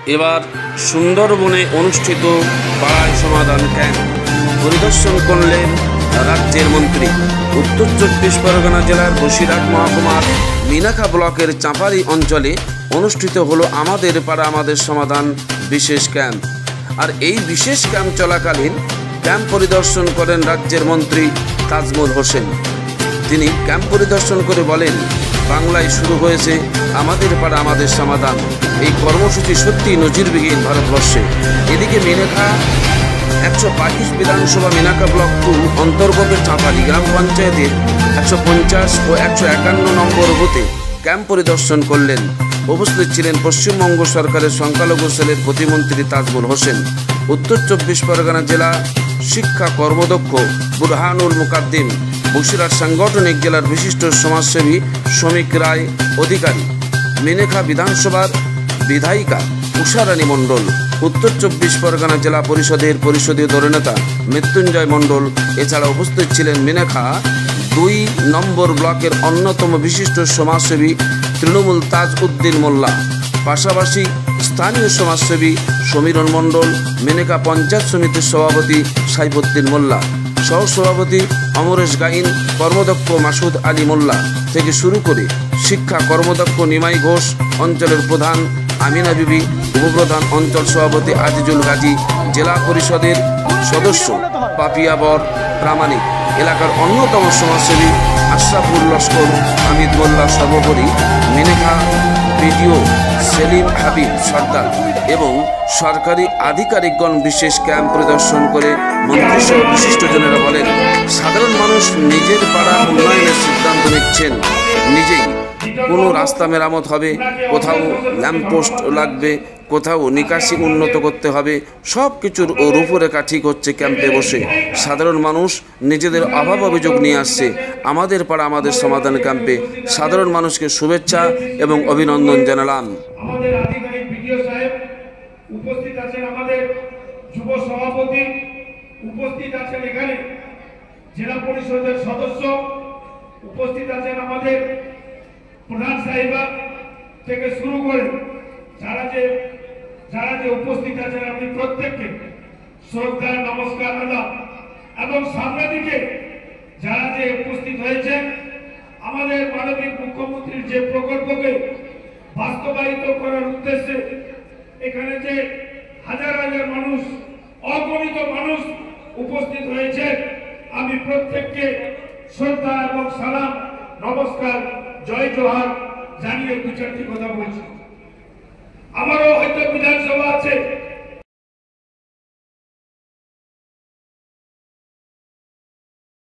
এবার সুন্দরবনে অনুষ্ঠিত পাড়ায় সমাধান ক্যাম্প পরিদর্শন করলেন রাজ্যের মন্ত্রী। উত্তর ২৪ পরগনা জেলার বসিরহাট মহকুমার মিনাখা ব্লকের চাঁপারি অঞ্চলে অনুষ্ঠিত হলো আমাদের পাড়া আমাদের সমাধান বিশেষ ক্যাম্প। আর এই বিশেষ ক্যাম্প চলাকালীন ক্যাম্প পরিদর্শন করেন রাজ্যের মন্ত্রী তাজমুল হোসেন। তিনি ক্যাম্প পরিদর্শন করে বলেন, বাংলায় শুরু হয়েছে আমাদের পাড়া আমাদের সমাধান। এই কর্মসূচি সত্যি নজিরবিহীন ভারতবর্ষে। এদিকে মিনাখা ১২২ বিধানসভা মিনাখা ব্লক 2 অন্তর্গত চাঁপারি গ্রাম পঞ্চায়েতের ১৫০ ও ১৫১ নম্বর বুথে ক্যাম্প পরিদর্শন করলেন। উপস্থিত ছিলেন পশ্চিমবঙ্গ সরকারের সংখ্যালঘু সেলের প্রতিমন্ত্রী তাজমুল হোসেন, উত্তর ২৪ পরগনা জেলা শিক্ষা কর্মদক্ষ বুরহানুল মুকাদ্দিম, বসিরহাট সাংগঠনিক জেলার বিশিষ্ট সমাজসেবী শ্রমিক রায় অধিকারী, মিনাখা বিধানসভার বিধায়িকা উষারানী মণ্ডল, উত্তর ২৪ পরগনা জেলা পরিষদের পরিষদীয় দলনেতা মৃত্যুঞ্জয় মণ্ডল। এছাড়া উপস্থিত ছিলেন মিনাখা ২ নম্বর ব্লকের অন্যতম বিশিষ্ট সমাজসেবী তৃণমূল তাজ উদ্দিন মোল্লা, পাশাপাশি স্থানীয় সমাজসেবী সমীরণ মণ্ডল, মিনাখা পঞ্চায়েত সমিতির সভাপতি সাইফুদ্দিন মোল্লা, সহসভাপতি অমরেশ গাইন, কর্মদক্ষ মাসুদ আলী মোল্লা থেকে শুরু করে শিক্ষা কর্মদক্ষ নিমাই ঘোষ, অঞ্চলের প্রধান আমিনা বিবি, উপপ্রধান অঞ্চল সভাপতি আজিজুল গাজী, জেলা পরিষদের সদস্য পাপিয়াবর প্রামাণিক, এলাকার অন্যতম সমাজসেবী আশরাফুল লস্কর, হামিদ মোল্লা, সর্বোপরি মিনাখা বিডিও সেলিম হাবিব সর্দার এবং সরকারি আধিকারিকগণ বিশেষ ক্যাম্প পরিদর্শন করে মন্ত্রীসহ বিশিষ্টজনেরা বলেন, সাধারণ মানুষ নিজের পাড়া উন্নয়নের সিদ্ধান্ত নিচ্ছেন নিজেই। কোনো রাস্তা মেরামত হবে, কোথাও ল্যাম্পপোস্ট লাগবে, কোথাও নিকাশি উন্নত করতে হবে, সব কিছুর রূপরেখা ঠিক হচ্ছে ক্যাম্পে বসে। সাধারণ মানুষ নিজেদের অভাব অভিযোগ নিয়ে আসছে আমাদের পাড়া আমাদের সমাধান ক্যাম্পে। সাধারণ মানুষকে শুভেচ্ছা এবং অভিনন্দন জানালাম। আমাদের আধিকারিক বিডিও সাহেব উপস্থিত আছেন, আমাদের যুব সভাপতি উপস্থিত আছেন, এখানে জেলা পরিষদের সদস্য উপস্থিত আছেন, আমাদের প্রধান সাহেবা থেকে শুরু করে যারা যে উপস্থিত আছেন, আপনি প্রত্যেককে শ্রদ্ধা নমস্কার আদাব। এবং সামনে দিকে যারা যে উপস্থিত হয়েছেন, আমাদের মাননীয় মুখ্যমন্ত্রীর যে প্রকল্পকে বাস্তবায়িত করার উদ্দেশ্যে এখানে যে হাজার হাজার মানুষ, অগণিত মানুষ উপস্থিত হয়েছে, আমি প্রত্যেককে শ্রদ্ধা এবং সালাম নমস্কার জয় জোহার জানিয়ে দু চারটি কথা বলছি।